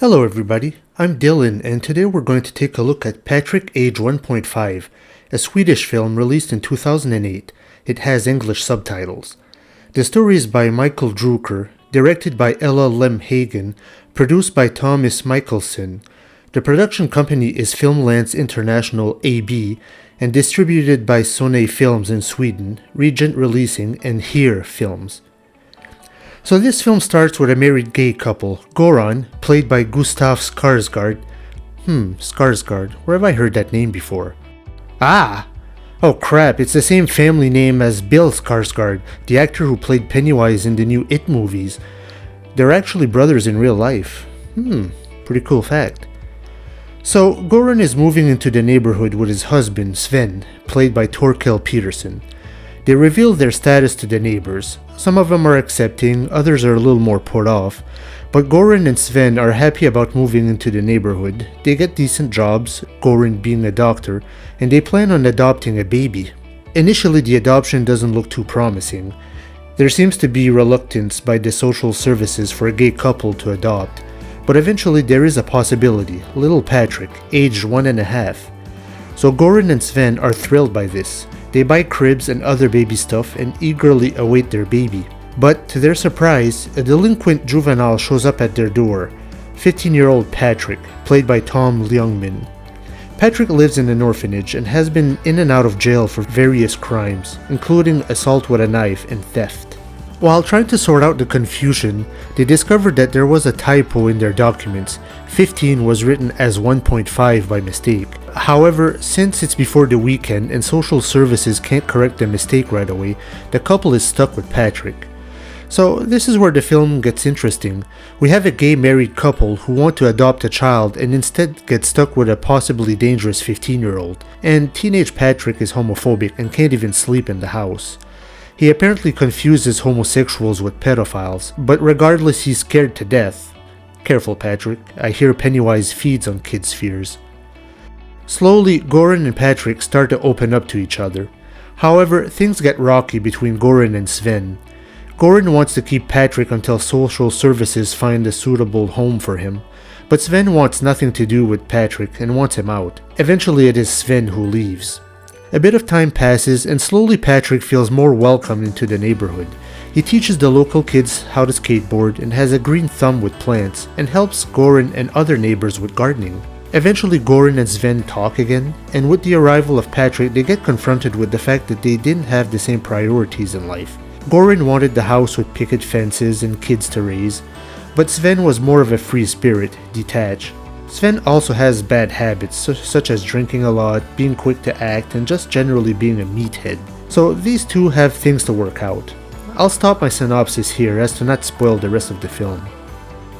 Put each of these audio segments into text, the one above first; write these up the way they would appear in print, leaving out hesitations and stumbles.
Hello everybody, I'm Dylan and today we're going to take a look at Patrik Age 1.5, a Swedish film released in 2008. It has English subtitles. The story is by Michael Druker, directed by Lemhagen, produced by Tomas Michaelsson. The production company is FilmLance International AB and distributed by Sonet Films in Sweden, Regent Releasing and Here Films. So this film starts with a married gay couple, Goran, played by Gustav Skarsgård. Skarsgård, where have I heard that name before? Oh crap, it's the same family name as Bill Skarsgård, the actor who played Pennywise in the new It movies. They're actually brothers in real life. Pretty cool fact. So Goran is moving into the neighborhood with his husband, Sven, played by Torkel Peterson. They reveal their status to the neighbors. Some of them are accepting, others are a little more put off. But Goran and Sven are happy about moving into the neighborhood. They get decent jobs, Goran being a doctor, and they plan on adopting a baby. Initially, the adoption doesn't look too promising. There seems to be reluctance by the social services for a gay couple to adopt. But eventually there is a possibility, little Patrik, aged 1.5. So Goran and Sven are thrilled by this. They buy cribs and other baby stuff and eagerly await their baby. But to their surprise, a delinquent juvenile shows up at their door, 15-year-old Patrik, played by Tom Ljungman. Patrik lives in an orphanage and has been in and out of jail for various crimes, including assault with a knife and theft. While trying to sort out the confusion, they discovered that there was a typo in their documents. 15 was written as 1.5 by mistake. However, since it's before the weekend and social services can't correct the mistake right away, the couple is stuck with Patrik. So this is where the film gets interesting. We have a gay married couple who want to adopt a child and instead get stuck with a possibly dangerous 15-year-old. And teenage Patrik is homophobic and can't even sleep in the house. He apparently confuses homosexuals with pedophiles, but regardless he's scared to death. Careful Patrik, I hear Pennywise feeds on kids' fears. Slowly, Goran and Patrik start to open up to each other. However, things get rocky between Goran and Sven. Goran wants to keep Patrik until social services find a suitable home for him, but Sven wants nothing to do with Patrik and wants him out. Eventually it is Sven who leaves. A bit of time passes and slowly Patrik feels more welcome into the neighborhood. He teaches the local kids how to skateboard and has a green thumb with plants and helps Goran and other neighbors with gardening. Eventually Goran and Sven talk again, and with the arrival of Patrik they get confronted with the fact that they didn't have the same priorities in life. Goran wanted the house with picket fences and kids to raise, but Sven was more of a free spirit, detached. Sven also has bad habits such as drinking a lot, being quick to act, and just generally being a meathead. So these two have things to work out. I'll stop my synopsis here as to not spoil the rest of the film.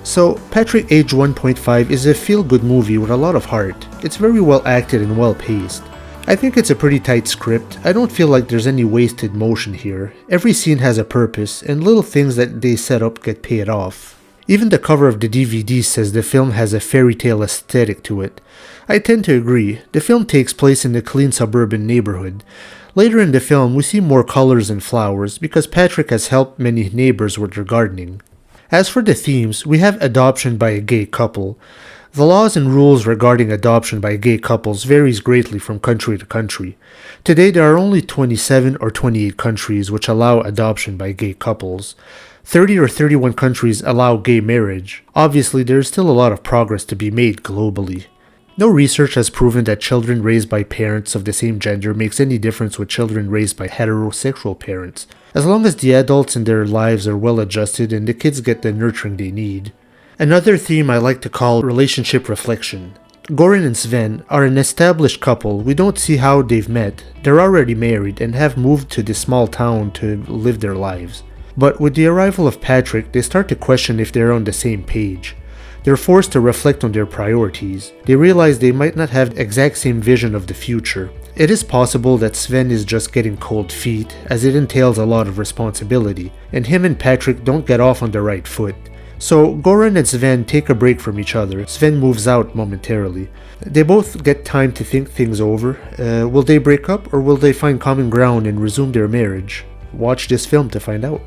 So, Patrik Age 1.5 is a feel-good movie with a lot of heart. It's very well acted and well paced. I think it's a pretty tight script. I don't feel like there's any wasted motion here. Every scene has a purpose, and little things that they set up get paid off. Even the cover of the DVD says the film has a fairy tale aesthetic to it. I tend to agree. The film takes place in a clean suburban neighborhood. Later in the film, we see more colors and flowers because Patrik has helped many neighbors with their gardening. As for the themes, we have adoption by a gay couple. The laws and rules regarding adoption by gay couples varies greatly from country to country. Today there are only 27 or 28 countries which allow adoption by gay couples. 30 or 31 countries allow gay marriage. Obviously, there is still a lot of progress to be made globally. No research has proven that children raised by parents of the same gender makes any difference with children raised by heterosexual parents, as long as the adults in their lives are well adjusted and the kids get the nurturing they need. Another theme I like to call relationship reflection. Goran and Sven are an established couple. We don't see how they've met. They're already married and have moved to this small town to live their lives. But with the arrival of Patrik, they start to question if they're on the same page. They're forced to reflect on their priorities. They realize they might not have the exact same vision of the future. It is possible that Sven is just getting cold feet, as it entails a lot of responsibility, and him and Patrik don't get off on the right foot. So Goran and Sven take a break from each other. Sven moves out momentarily. They both get time to think things over. Will they break up or will they find common ground and resume their marriage? Watch this film to find out.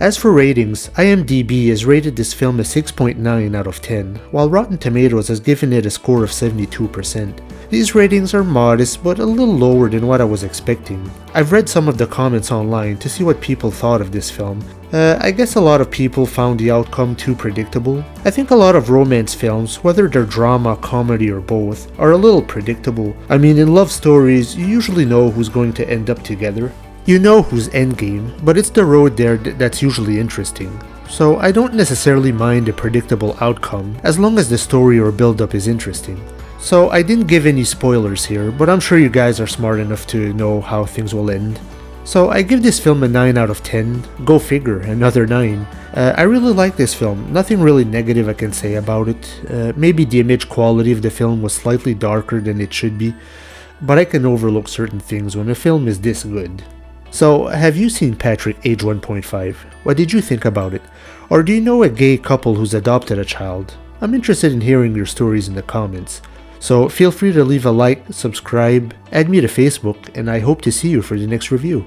As for ratings, IMDb has rated this film a 6.9 out of 10, while Rotten Tomatoes has given it a score of 72%. These ratings are modest, but a little lower than what I was expecting. I've read some of the comments online to see what people thought of this film. I guess a lot of people found the outcome too predictable. I think a lot of romance films, whether they're drama, comedy, or both, are a little predictable. I mean, in love stories, you usually know who's going to end up together. You know who's endgame, but it's the road there that's usually interesting. So I don't necessarily mind a predictable outcome, as long as the story or build-up is interesting. So I didn't give any spoilers here, but I'm sure you guys are smart enough to know how things will end. So I give this film a 9 out of 10, go figure, another 9. I really like this film, nothing really negative I can say about it. Maybe the image quality of the film was slightly darker than it should be, but I can overlook certain things when a film is this good. So, have you seen Patrik Age 1.5? What did you think about it? Or do you know a gay couple who's adopted a child? I'm interested in hearing your stories in the comments. So feel free to leave a like, subscribe, add me to Facebook, and I hope to see you for the next review.